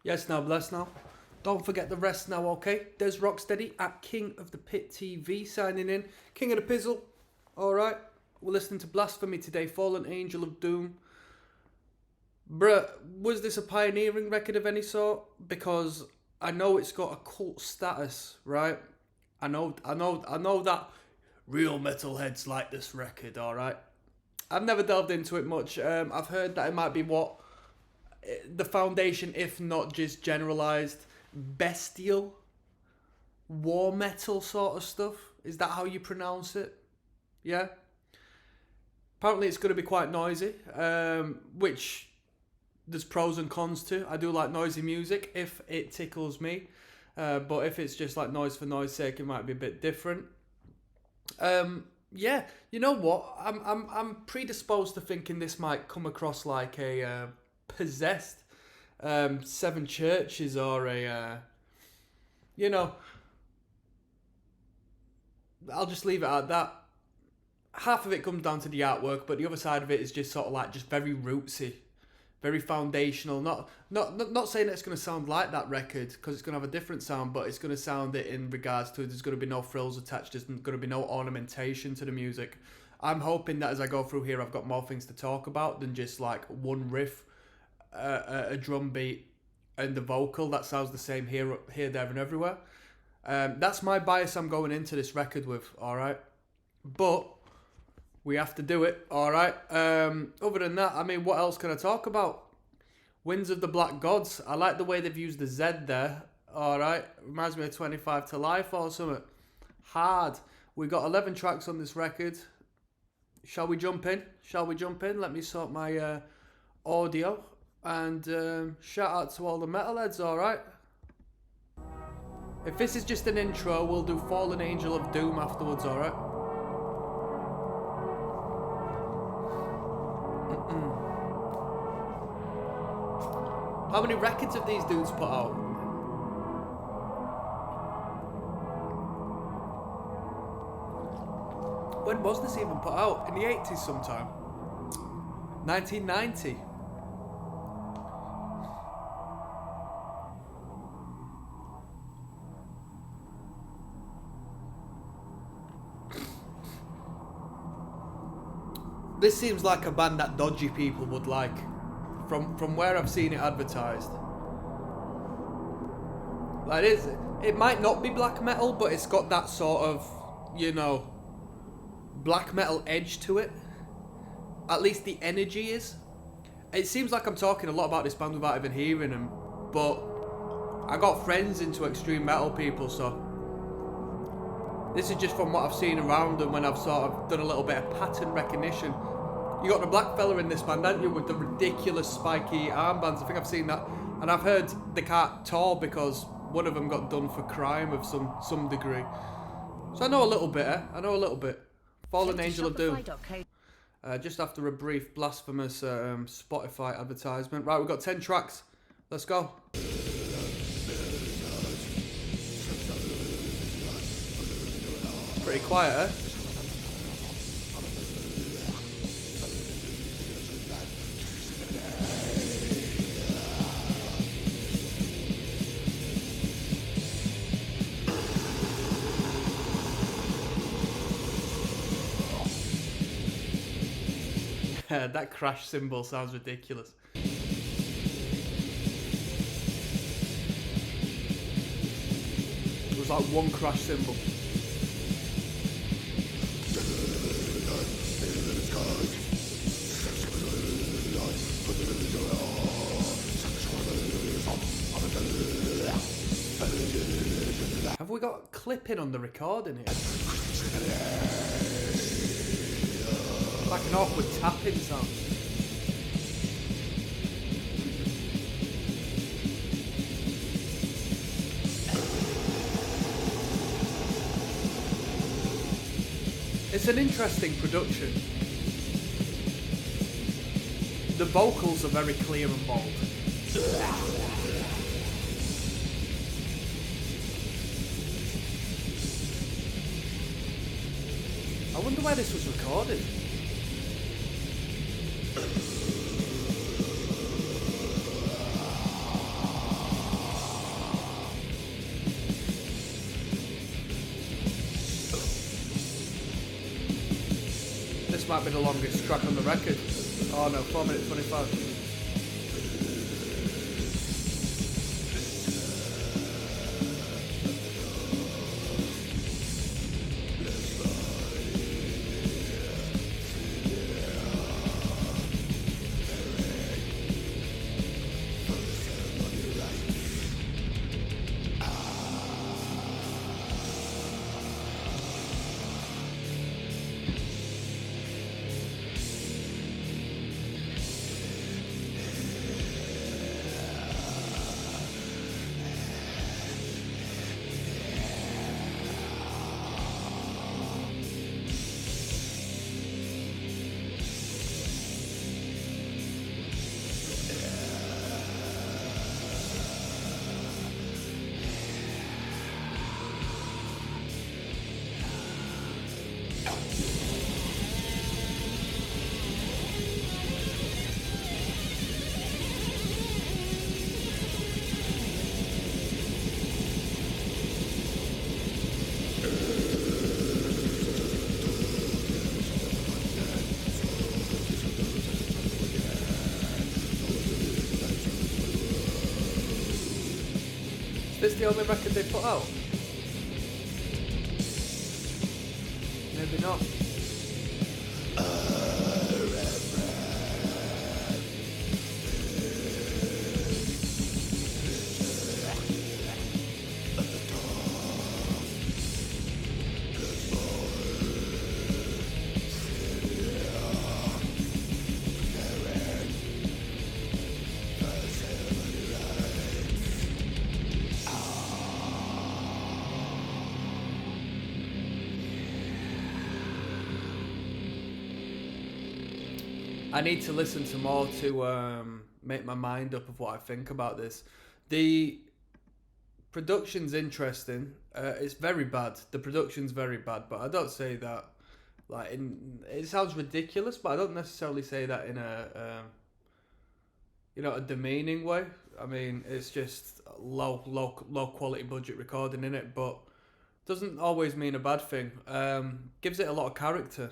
Yes, now, bless now. Don't forget the rest now, okay? dezrocksteady at King of the Pit TV signing in. King of the Pizzle. Alright. We're listening to Blasphemy today, Fallen Angel of Doom. Bruh, was this a pioneering record of any sort? Because I know it's got a cult status, right? I know that real metalheads like this record, alright? I've never delved into it much. I've heard that it might be the foundation, if not just generalized bestial war metal sort of stuff. Is that how you pronounce it? Yeah. Apparently it's going to be quite noisy, which there's pros and cons to. I do like noisy music if it tickles me, but if it's just like noise for noise sake, it might be a bit different. Yeah, you know what? I'm predisposed to thinking this might come across like a possessed Seven Churches or I'll just leave it at that. Half of it comes down to the artwork, but the other side of it is just sort of like just very rootsy, very foundational. Not saying that it's going to sound like that record, because it's going to have a different sound, but it's going to sound it in regards to there's going to be no frills attached, there's going to be no ornamentation to the music. I'm hoping that as I go through here, I've got more things to talk about than just like one riff, a drum beat, and the vocal that sounds the same here, there, and everywhere. That's my bias I'm going into this record with, alright? But we have to do it, alright? Other than that, I mean, what else can I talk about? Winds of the Black Gods. I like the way they've used the Z there, alright? Reminds me of 25 to Life or something. Hard. We got 11 tracks on this record. Shall we jump in? Let me sort my audio. And shout out to all the metalheads, alright? If this is just an intro, we'll do Fallen Angel of Doom afterwards, alright? How many records have these dudes put out? When was this even put out? In the 80s sometime? 1990? This seems like a band that dodgy people would like, from where I've seen it advertised. Like it might not be black metal, but it's got that sort of, black metal edge to it. At least the energy is. It seems like I'm talking a lot about this band without even hearing them, but I got friends into extreme metal people, so this is just from what I've seen around them when I've sort of done a little bit of pattern recognition. You got the black fella in this band, haven't you, with the ridiculous spiky armbands? I think I've seen that. And I've heard they can't tour because one of them got done for crime of some degree. So I know a little bit, Fallen Angel of Doom. Just after a brief blasphemous Spotify advertisement. Right, we've got 10 tracks. Let's go. Pretty quiet, eh? That crash cymbal sounds ridiculous. It was like one crash cymbal. Have we got clipping on the recording here? Like an awkward tapping sound. It's an interesting production. The vocals are very clear and bold. I wonder where this was recorded. might be the longest track on the record. Oh no, 4 minutes 25. Is this the only record they put out? Maybe not. I need to listen to more to make my mind up of what I think about this. The production's interesting. It's very bad. The production's very bad, but I don't say that like it sounds ridiculous, but I don't necessarily say that in a a demeaning way. I mean, it's just low quality budget recording in it, but doesn't always mean a bad thing. Gives it a lot of character.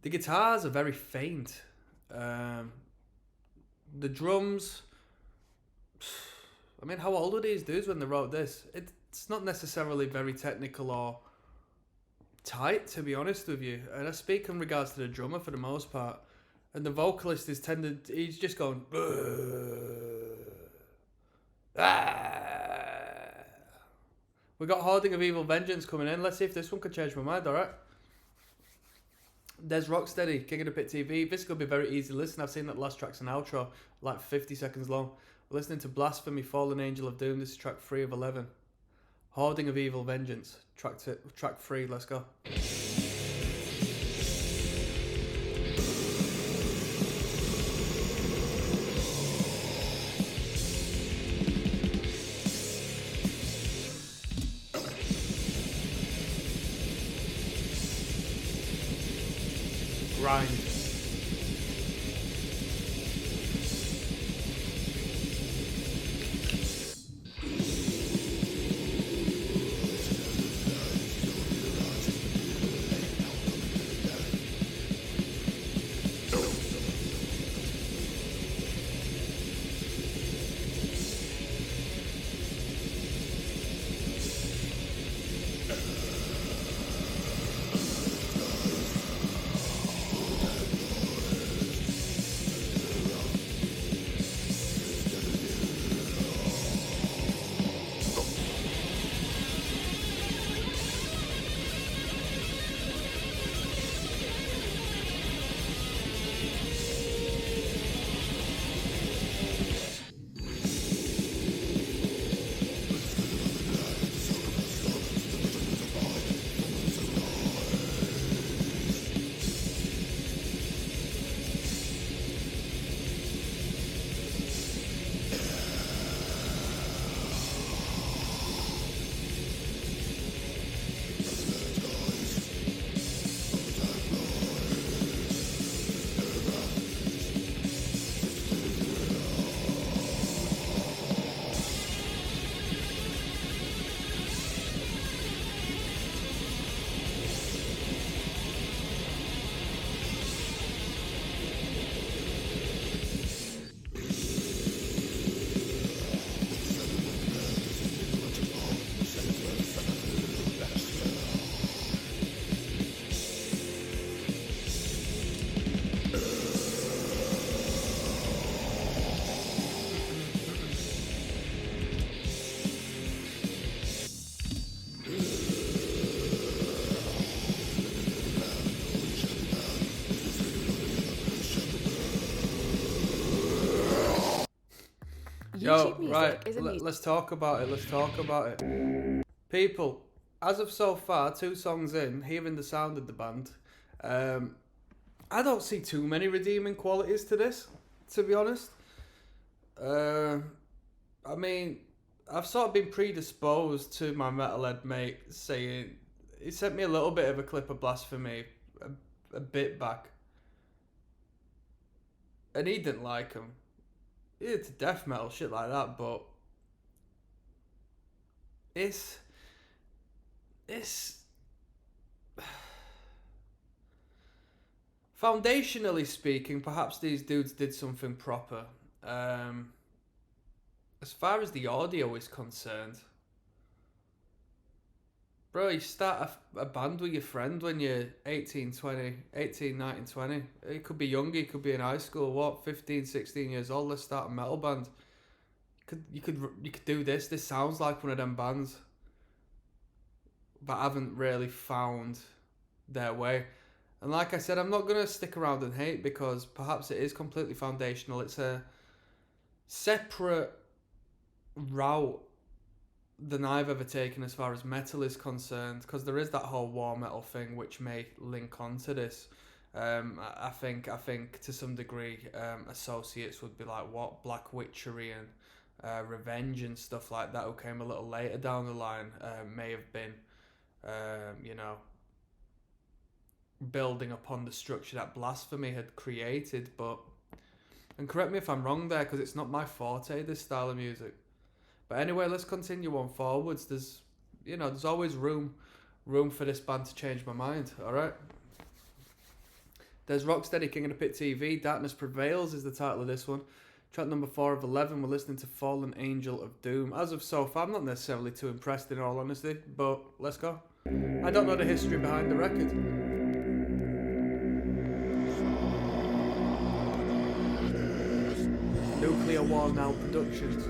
The guitars are very faint. The drums, I mean, how old were these dudes when they wrote this? It's not necessarily very technical or tight, to be honest with you. And I speak in regards to the drummer for the most part. And the vocalist he's just going, We got Hoarding of Evil Vengeance coming in. Let's see if this one could change my mind, alright? dezrocksteady, King of the Pit TV. This could be very easy to listen. I've seen that last track's an outro, like 50 seconds long. We're listening to Blasphemy, Fallen Angel of Doom. This is track 3 of 11. Hoarding of Evil Vengeance, track 3. Let's go. Grind. Yo, right, let's talk about it. Let's talk about it. People, as of so far, 2 songs in, hearing the sound of the band, I don't see too many redeeming qualities to this, to be honest. I mean, I've sort of been predisposed to my metalhead mate saying, he sent me a little bit of a clip of Blasphemy a bit back. And he didn't like him. It's death metal, shit like that, but it's foundationally speaking, perhaps these dudes did something proper. As far as the audio is concerned, bro, you start a band with your friend when you're 18, 19, 20. It could be younger, it could be in high school, 15, 16 years old, let's start a metal band. You could do this. This sounds like one of them bands, but haven't really found their way. And like I said, I'm not going to stick around and hate, because perhaps it is completely foundational. It's a separate route than I've ever taken as far as metal is concerned, because there is that whole war metal thing which may link onto this. I think to some degree associates would be like what Black Witchery and Revenge and stuff like that, who came a little later down the line, may have been building upon the structure that Blasphemy had created. But, and correct me if I'm wrong there, because it's not my forte, this style of music. But anyway, let's continue on forwards. There's always room for this band to change my mind. All right. There's Rocksteady, King of the Pit TV. Darkness Prevails is the title of this one. Track number 4 of 11. We're listening to Fallen Angel of Doom. As of so far, I'm not necessarily too impressed, in all honesty, but let's go. I don't know the history behind the record. Nuclear War Now Productions.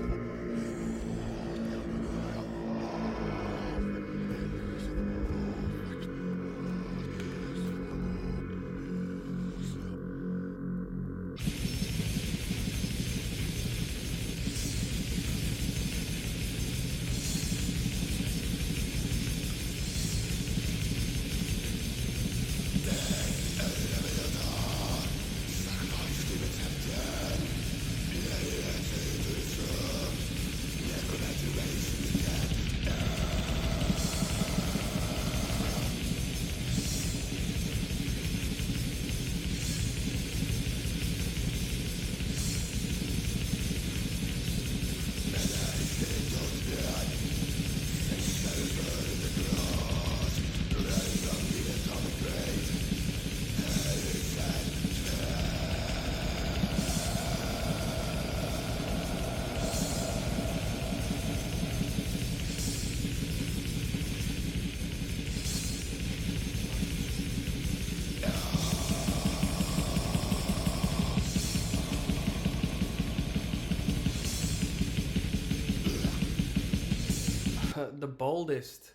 The boldest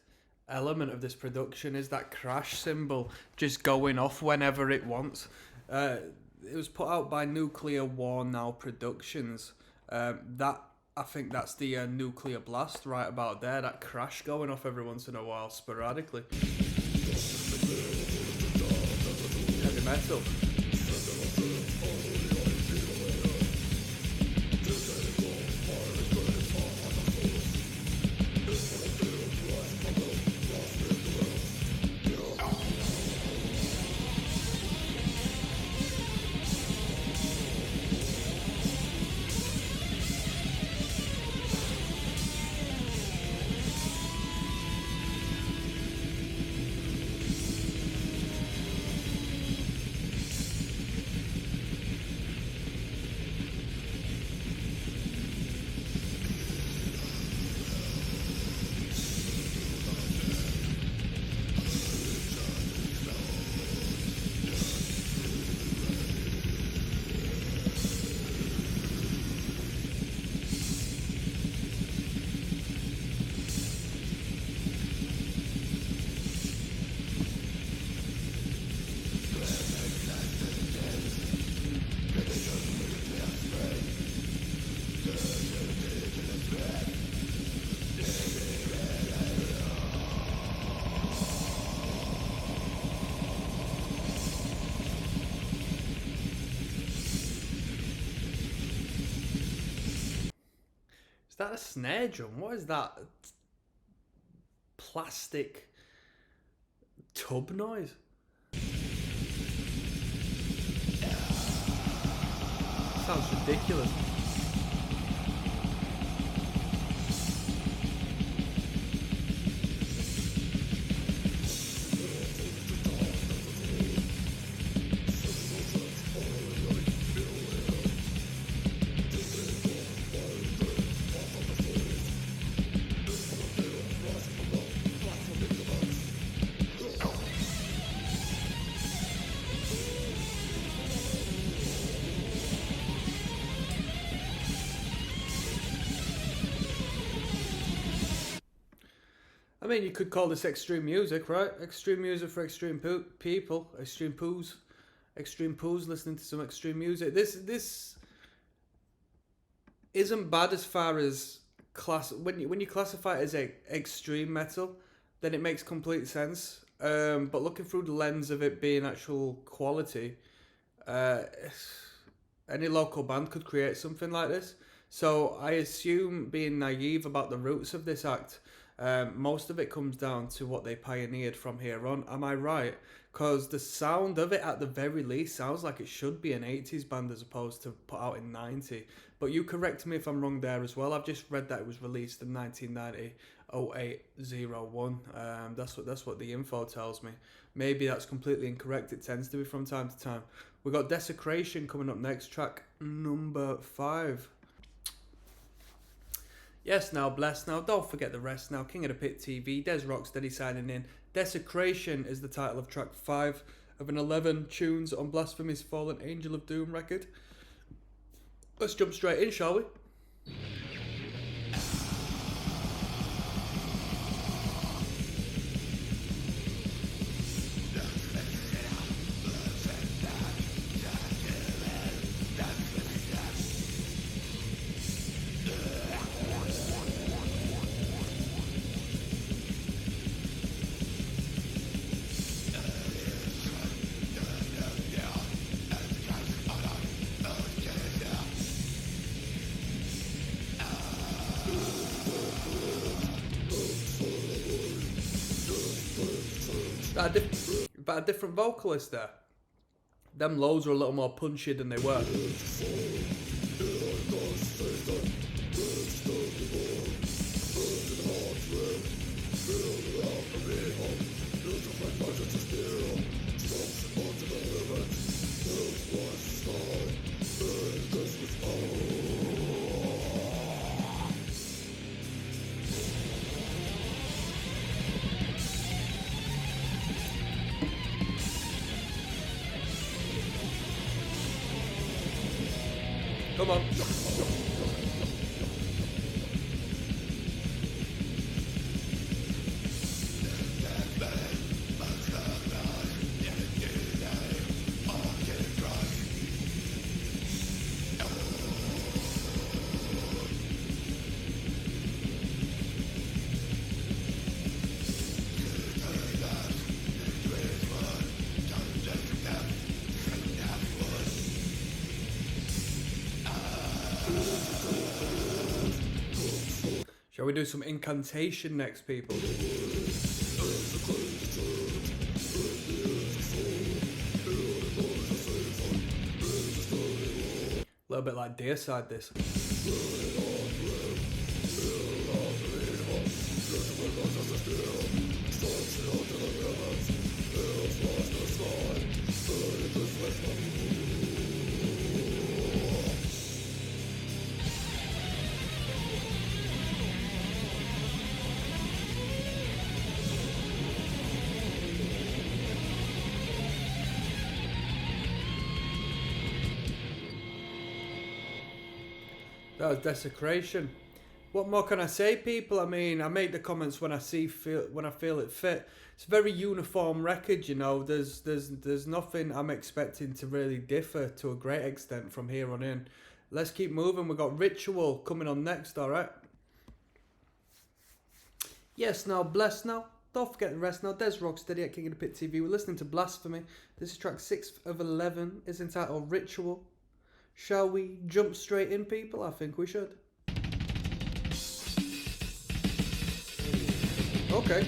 element of this production is that crash cymbal just going off whenever it wants. It was put out by Nuclear War Now Productions. I think that's the nuclear blast right about there, that crash going off every once in a while sporadically. Heavy metal. Is that a snare drum? What is that? Plastic tub noise? Sounds ridiculous. I mean, you could call this extreme music, right? Extreme music for extreme people. Extreme poos listening to some extreme music. This isn't bad as far as when you classify it as extreme metal, then it makes complete sense. But looking through the lens of it being actual quality, any local band could create something like this. So I assume, being naive about the roots of this act, most of it comes down to what they pioneered from here on. Am I right? Because the sound of it, at the very least, sounds like it should be an 80s band as opposed to put out in 90. But you correct me if I'm wrong there as well. I've just read that it was released in 1990, 0801. That's what the info tells me. Maybe that's completely incorrect. It tends to be from time to time. We got Desecration coming up next, track number 5. Yes, now, bless now, don't forget the rest now. King of the Pit TV, Des Rocksteady signing in. Desecration is the title of track 5 of an 11 tunes on Blasphemy's Fallen Angel of Doom record. Let's jump straight in, shall we? But a different vocalist there. Them lows are a little more punchy than they were. Come on. Shall we do some incantation next, people? A little bit like Deicide, this. That was Desecration. What more can I say, people? I mean, I make the comments when I feel it fit. It's a very uniform record, you know. There's nothing I'm expecting to really differ to a great extent from here on in. Let's keep moving. We've got Ritual coming on next, alright? Yes, now, bless now. Don't forget the rest now. Des Rocksteady at King of the Pit TV. We're listening to Blasphemy. This is track 6 of 11. It's entitled Ritual. Shall we jump straight in, people? I think we should. Okay.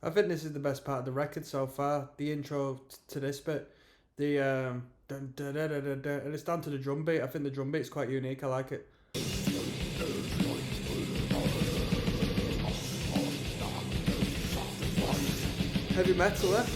I think this is the best part of the record so far. The intro to this bit, the dun, dun, dun, dun, dun, dun, and it's down to the drum beat. I think the drum beat's quite unique. I like it. Heavy metal, eh?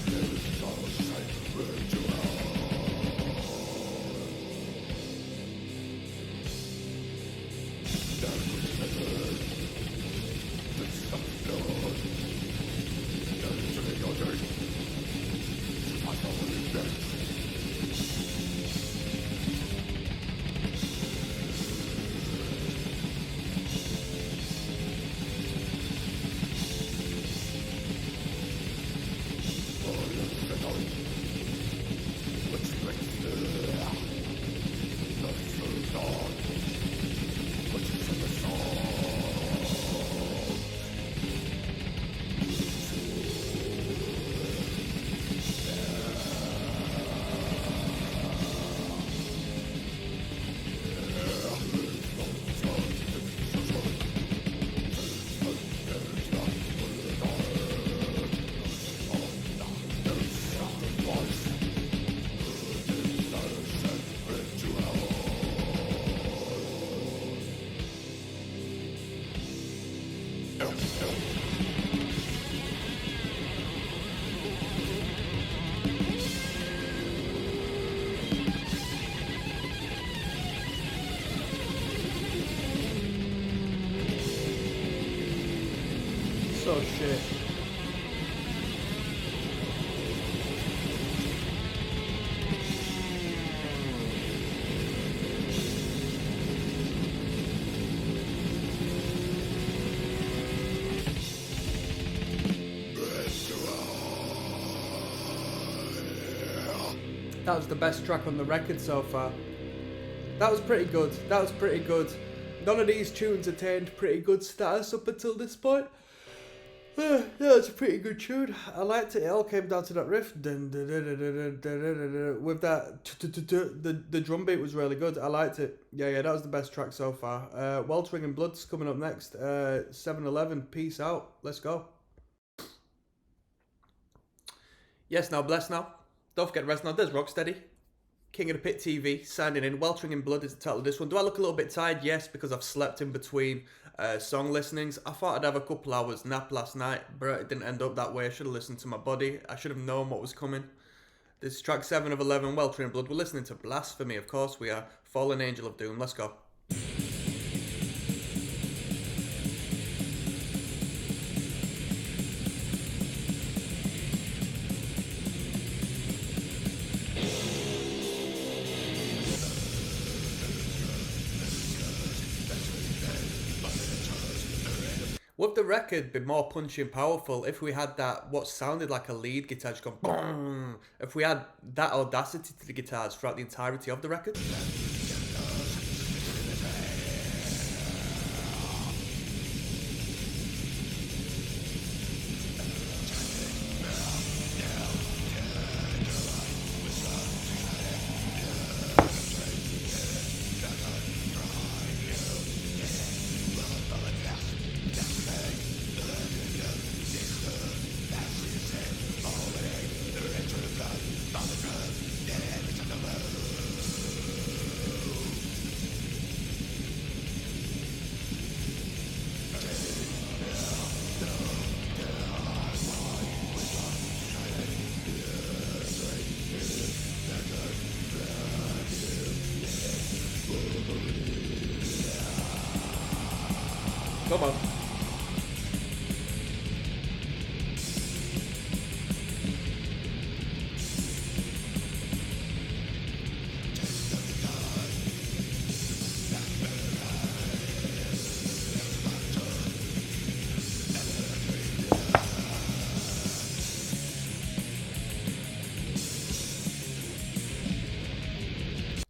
So shit. That was the best track on the record so far. That was pretty good. That was pretty good. None of these tunes attained pretty good status up until this point. Yeah, it's a pretty good tune. I liked it. It all came down to that riff. With that, the drum beat was really good. I liked it. Yeah, that was the best track so far. Weltering in Blood's coming up next. 7-Eleven, peace out. Let's go. Yes, now, bless now. Don't forget the rest now. There's Rocksteady. King of the Pit TV, signing in. Weltering in Blood is the title of this one. Do I look a little bit tired? Yes, because I've slept in between song listenings. I thought I'd have a couple hours nap last night, but it didn't end up that way. I should have listened to my body. I should have known what was coming. This is track 7 of 11, Weltering in Blood. We're listening to Blasphemy, of course we are. Fallen Angel of Doom. Let's go. Would the record be more punchy and powerful if we had that, what sounded like a lead guitar just going boom? If we had that audacity to the guitars throughout the entirety of the record? Come on.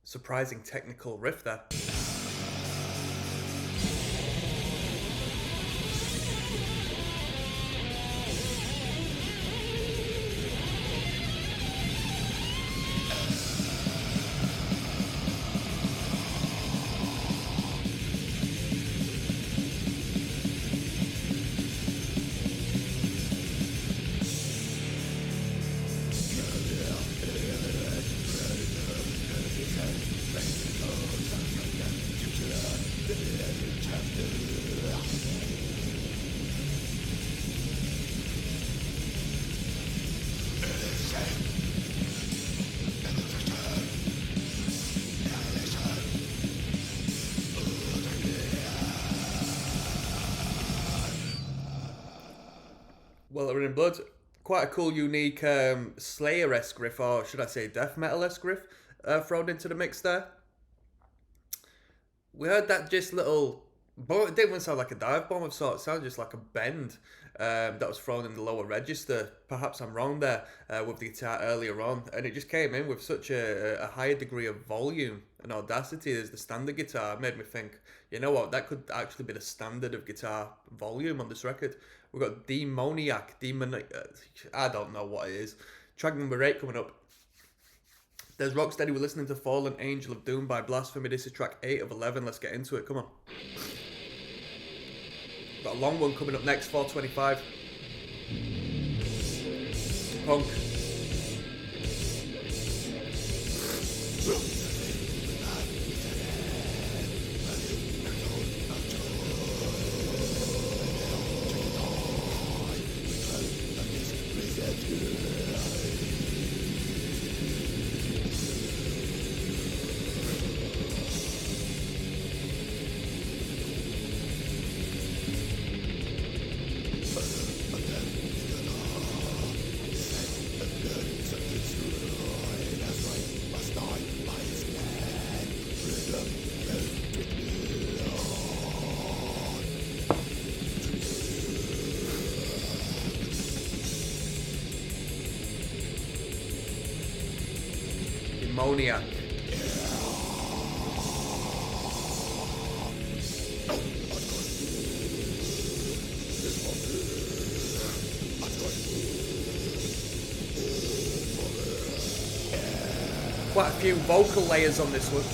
Surprising technical riff there. Well, we're in blood. Quite a cool, unique Slayer-esque riff, or should I say death metal-esque riff, thrown into the mix there. We heard that just little, but it didn't even sound like a dive bomb of sorts. It sounded just like a bend that was thrown in the lower register. Perhaps I'm wrong there with the guitar earlier on, and it just came in with such a higher degree of volume and audacity as the standard guitar. It made me think, you know what, that could actually be the standard of guitar volume on this record. We've got I don't know what it is. Track number 8 coming up. There's Rocksteady. We're listening to Fallen Angel of Doom by Blasphemy. This is track 8 of 11. Let's get into it. Come on. Got a long one coming up next, 425. Punk. Demoniac. Quite a few vocal layers on this one.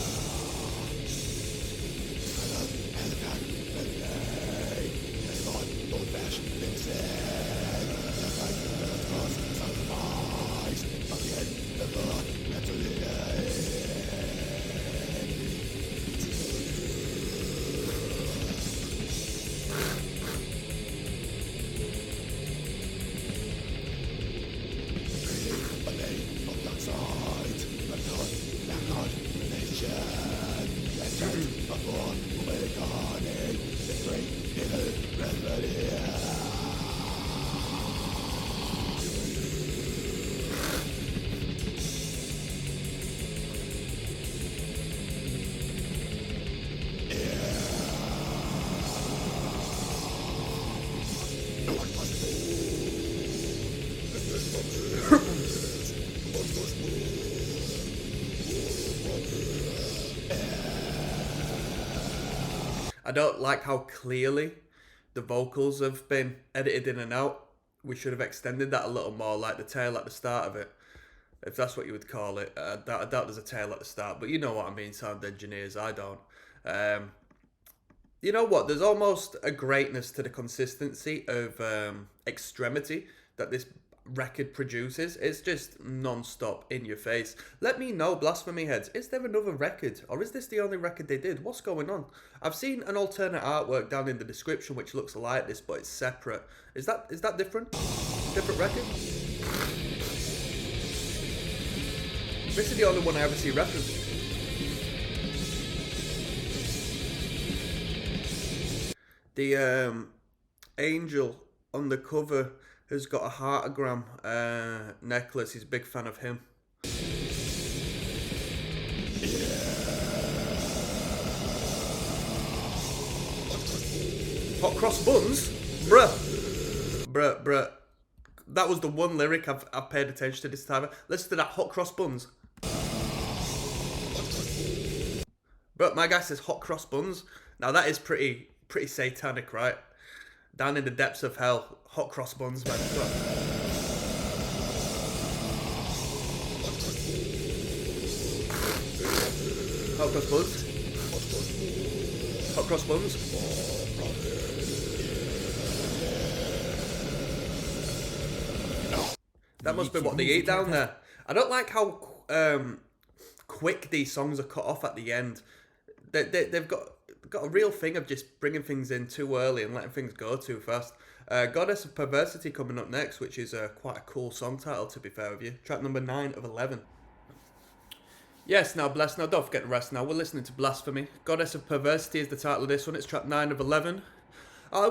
I don't like how clearly the vocals have been edited in and out. We should have extended that a little more, like the tail at the start of it, if that's what you would call it. I doubt there's a tail at the start, but you know what I mean, sound engineers. I don't. You know what? There's almost a greatness to the consistency of extremity that this record produces. It's just non-stop in your face. Let me know, Blasphemy heads, is there another record, or is this the only record they did? What's going on? I've seen an alternate artwork down in the description which looks like this, but it's separate. Is that different? Different record? This is the only one I ever see referenced. The angel on the cover has got a heartogram necklace. He's a big fan of him. Hot cross buns? Bruh. That was the one lyric I've paid attention to this time. Listen to that, hot cross buns. But my guy says hot cross buns. Now that is pretty satanic, right? Down in the depths of hell, hot cross buns, man. Hot cross buns. Hot cross buns. That must be what they eat down there. I don't like how quick these songs are cut off at the end. They've got a real thing of just bringing things in too early and letting things go too fast. Goddess of Perversity coming up next, which is quite a cool song title, to be fair with you. Track number 9 of 11. Yes, now bless. Now don't forget the rest now. We're listening to Blasphemy. Goddess of Perversity is the title of this one. It's track 9 of 11.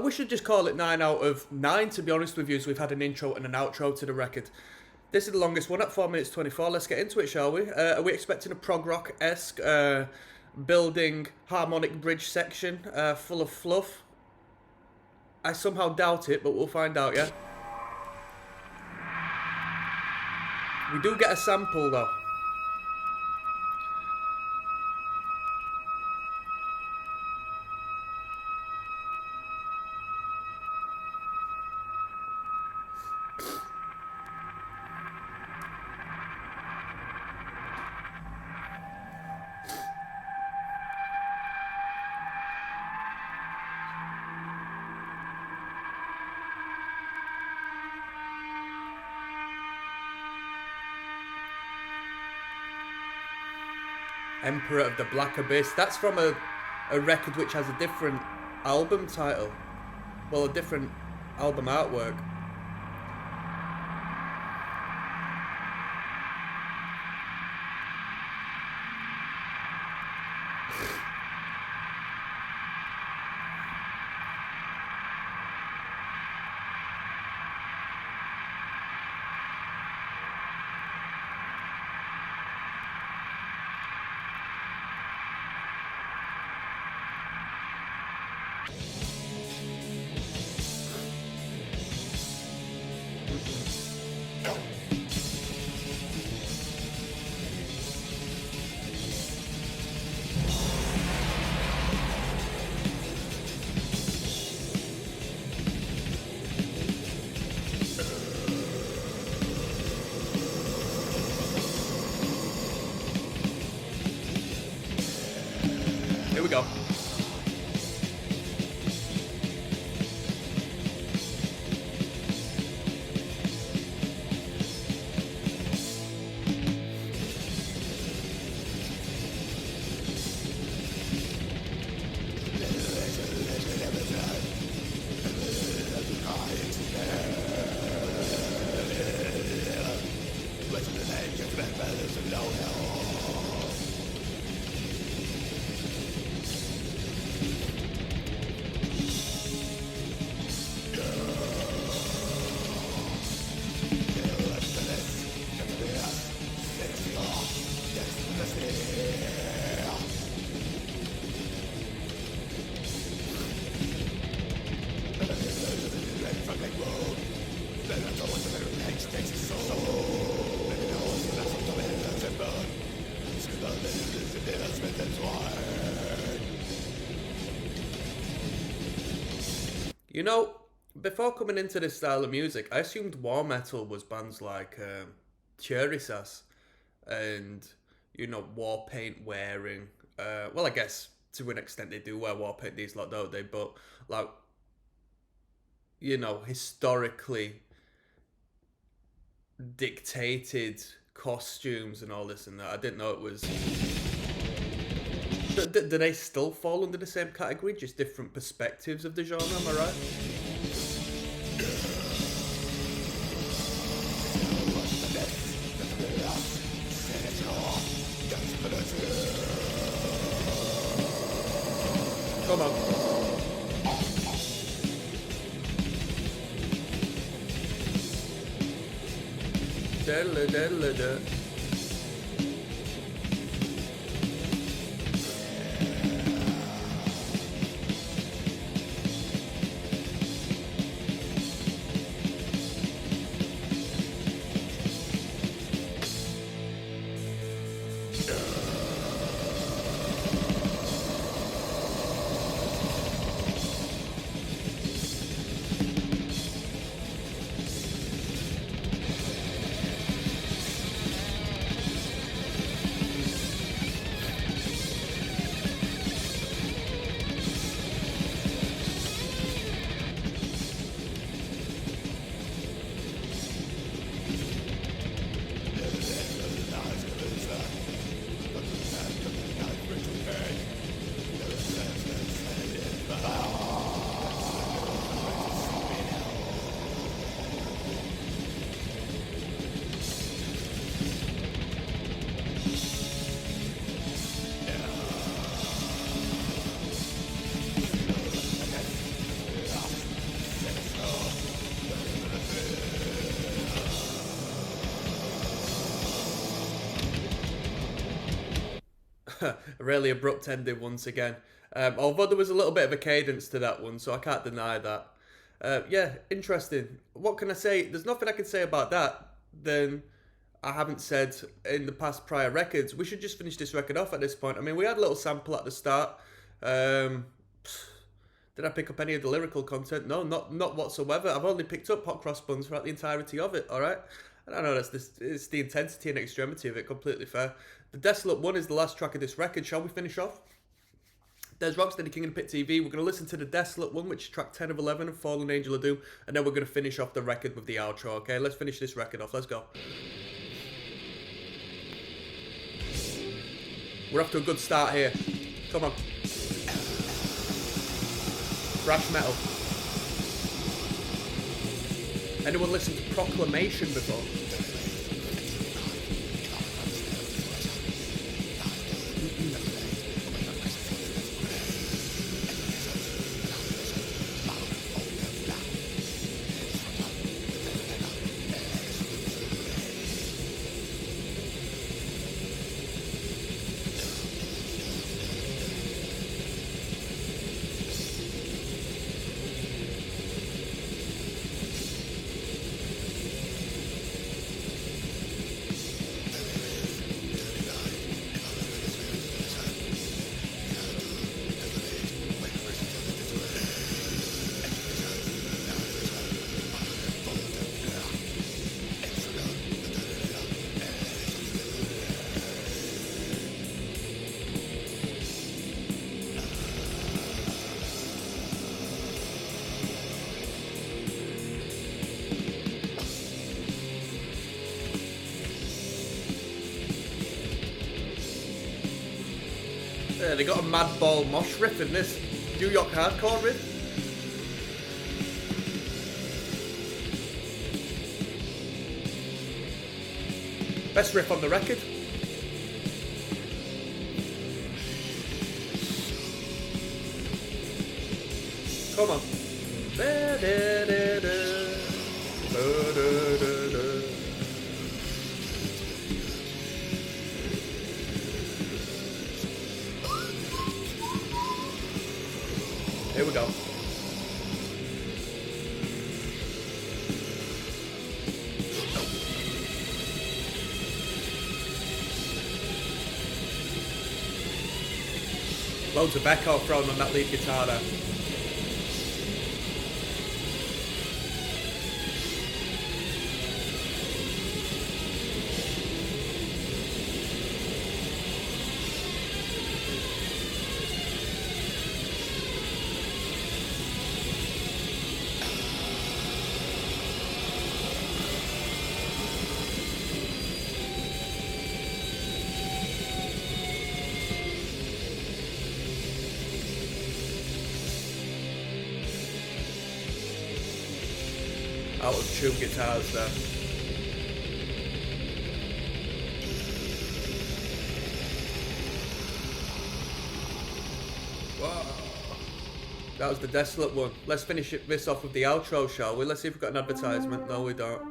We should just call it 9 out of 9, to be honest with you, as we've had an intro and an outro to the record. This is the longest one at 4 minutes 24. Let's get into it, shall we? Are we expecting a prog rock-esque building harmonic bridge section full of fluff? I somehow doubt it, but we'll find out, yeah? We do get a sample, though. Emperor of the Black Abyss. That's from a record which has a different album title. Well, a different album artwork. Here we go. You know, before coming into this style of music, I assumed war metal was bands like Cherry Sass and, you know, war paint wearing. Well, I guess to an extent they do wear war paint, these lot, don't they? But, like, you know, historically dictated costumes and all this and that. I didn't know it was... Do they still fall under the same category? Just different perspectives of the genre, am I right? Come on. A really abrupt ending once again. Although there was a little bit of a cadence to that one, so I can't deny that. Yeah, interesting. What can I say? There's nothing I can say about that than I haven't said in the past prior records. We should just finish this record off at this point. I mean, we had a little sample at the start. Did I pick up any of the lyrical content? No, not whatsoever. I've only picked up Hot Cross Buns throughout the entirety of it, alright? I don't know, it's the intensity and extremity of it, completely fair. The Desolate One is the last track of this record. Shall we finish off? There's Rocksteady King of the Pit TV. We're going to listen to the Desolate One, which is track 10 of 11 of Fallen Angel of Doom, and then we're going to finish off the record with the outro, okay? Let's finish this record off. Let's go. We're off to a good start here. Come on. Thrash metal. Anyone listened to Proclamation before? Yeah, they got a mad ball mosh riff in this New York hardcore riff. Best riff on the record. Come on. Da, da, da, da. Da, da, da, da. Here we go. Loads of echo thrown on that lead guitar there. Out of tune guitars there. Wow. That was the Desolate One. Let's finish this off with the outro, shall we? Let's see if we've got an advertisement. No, we don't.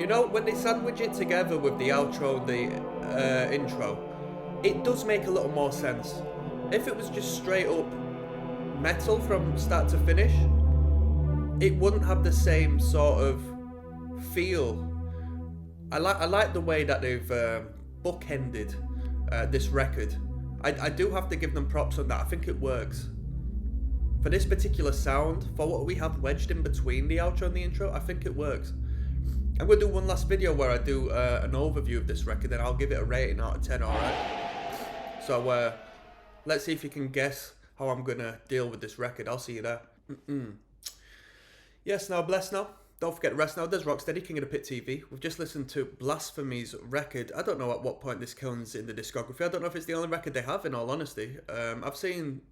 You know, when they sandwich it together with the outro and the intro, it does make a little more sense. If it was just straight up metal from start to finish, it wouldn't have the same sort of feel. I like the way that they've bookended this record. I do have to give them props on that. I think it works. For this particular sound, for what we have wedged in between the outro and the intro, I think it works. I'm going to do one last video where I do an overview of this record, and I'll give it a rating out of 10, alright? So, let's see if you can guess how I'm going to deal with this record. I'll see you there. Yes, now, bless now. Don't forget to rest now. There's Rocksteady, King of the Pit TV. We've just listened to Blasphemy's record. I don't know at what point this comes in the discography. I don't know if it's the only record they have, in all honesty. I've seen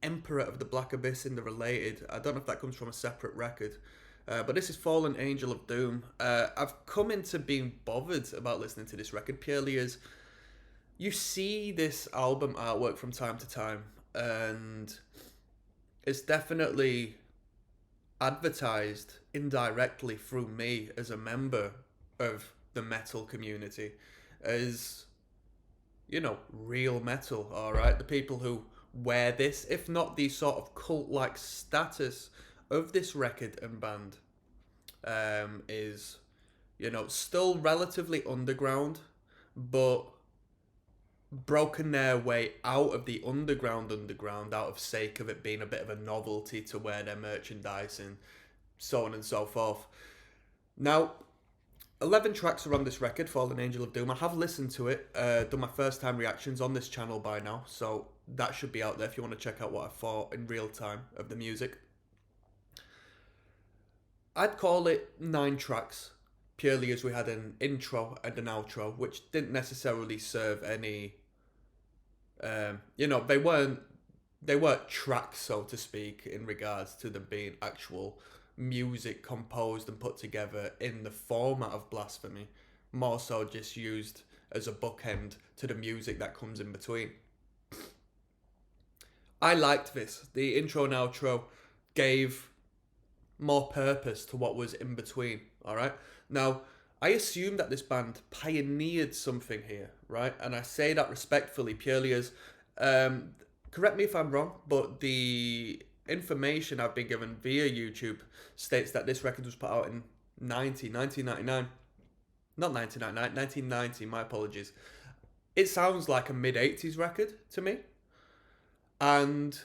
Emperor of the Black Abyss in the related. I don't know if that comes from a separate record. But this is Fallen Angel of Doom. I've come into being bothered about listening to this record purely as you see this album artwork from time to time, and it's definitely advertised indirectly through me as a member of the metal community as, you know, real metal, alright? The people who wear this, if not the sort of cult-like status of this record and band, is, you know, still relatively underground, but broken their way out of the underground out of sake of it being a bit of a novelty to wear their merchandise and so on and so forth. Now, 11 tracks are on this record, Fallen Angel of Doom. I have listened to it, done my first time reactions on this channel by now, so that should be out there if you want to check out what I thought in real time of the music. I'd call it 9 tracks, purely as we had an intro and an outro, which didn't necessarily serve any, you know, they weren't tracks, so to speak, in regards to them being actual music composed and put together in the format of Blasphemy, more so just used as a bookend to the music that comes in between. I liked this. The intro and outro gave more purpose to what was in between, alright? Now, I assume that this band pioneered something here, right? And I say that respectfully, purely as, correct me if I'm wrong, but the information I've been given via YouTube states that this record was put out in 1999. Not 1999, 1990, my apologies. It sounds like a mid-80s record to me. And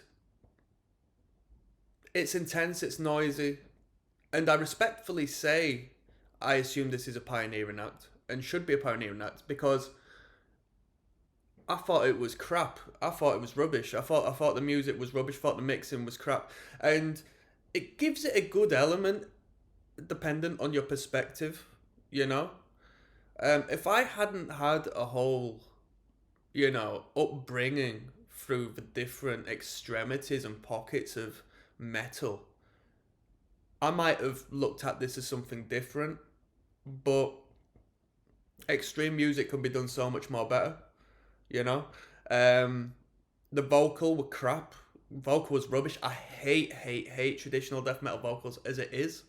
it's intense, it's noisy, and I respectfully say I assume this is a pioneering act, and should be a pioneering act, because I thought it was crap. I thought it was rubbish. I thought the music was rubbish, I thought the mixing was crap, and it gives it a good element, dependent on your perspective, you know? If I hadn't had a whole, you know, upbringing through the different extremities and pockets of metal, I might have looked at this as something different, but extreme music can be done so much more better, you know? The vocal were crap. Vocal was rubbish. I hate traditional death metal vocals as it is,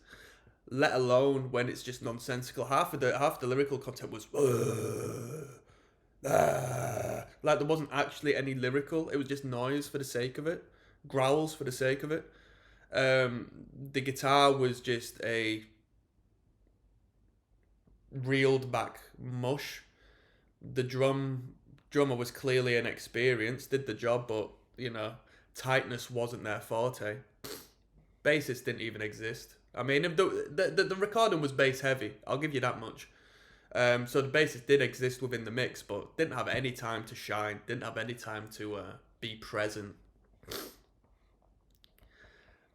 let alone when it's just nonsensical. Half the lyrical content was like there wasn't actually any lyrical. It was just noise for the sake of it, growls for the sake of it. The guitar was just a reeled back mush. The drummer was clearly inexperienced, did the job, but you know, tightness wasn't their forte. Bassist didn't even exist. I mean, the recording was bass heavy, I'll give you that much. So the bassist did exist within the mix, but didn't have any time to shine, didn't have any time to be present.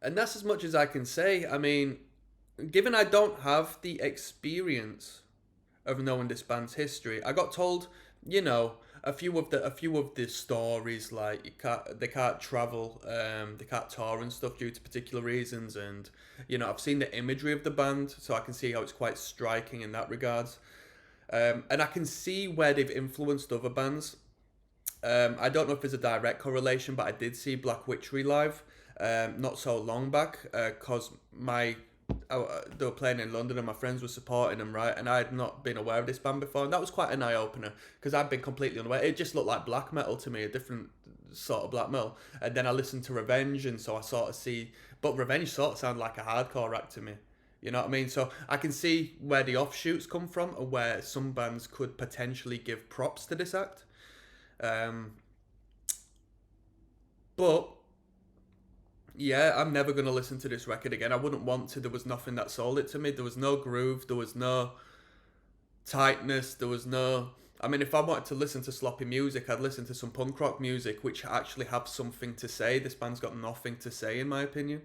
And that's as much as I can say. I mean, given I don't have the experience of knowing this band's history, I got told, you know, a few of the stories, like they can't travel, they can't tour and stuff due to particular reasons, and you know, I've seen the imagery of the band, so I can see how it's quite striking in that regards, and I can see where they've influenced other bands. I don't know if there's a direct correlation, but I did see Black Witchery live not so long back, because my they were playing in London and my friends were supporting them, right? And I had not been aware of this band before, and that was quite an eye opener because I'd been completely unaware. It just looked like black metal to me, a different sort of black metal. And then I listened to Revenge, and so I sort of see, but Revenge sort of sounded like a hardcore act to me. You know what I mean? So I can see where the offshoots come from and where some bands could potentially give props to this act. Um, but yeah, I'm never gonna listen to this record again. I wouldn't want to. There was nothing that sold it to me. There was no groove. There was no tightness. There was no. I mean, if I wanted to listen to sloppy music, I'd listen to some punk rock music, which actually have something to say. This band's got nothing to say, in my opinion.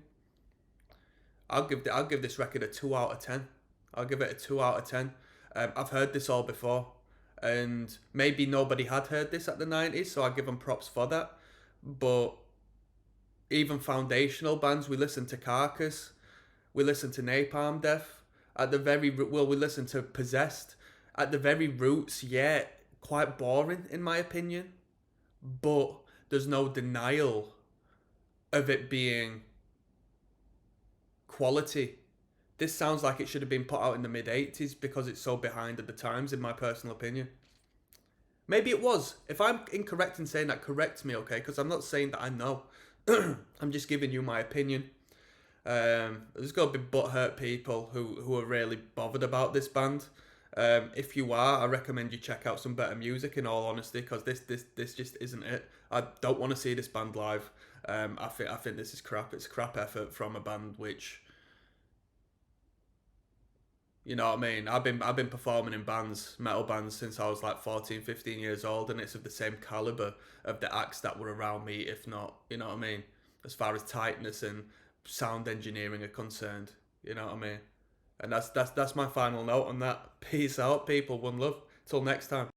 I'll give this record a 2 out of 10. I'll give it a 2 out of 10. I've heard this all before, and maybe nobody had heard this at the '90s, so I give them props for that. But even foundational bands, we listen to Carcass, we listen to Napalm Death. At the very well, we listen to Possessed. At the very roots, yeah, quite boring in my opinion, but there's no denial of it being quality. This sounds like it should have been put out in the mid '80s because it's so behind at the times, in my personal opinion. Maybe it was. If I'm incorrect in saying that, correct me, okay? Because I'm not saying that I know. I'm just giving you my opinion. There's got to be butthurt people who are really bothered about this band. If you are, I recommend you check out some better music. In all honesty, because this just isn't it. I don't want to see this band live. I think this is crap. It's a crap effort from a band which, you know what I mean. I've been performing in bands, metal bands, since I was like 14, 15 years old, and it's of the same caliber of the acts that were around me, if not, you know what I mean, as far as tightness and sound engineering are concerned. You know what I mean? And that's my final note on that. Peace out, people. One love. Till next time.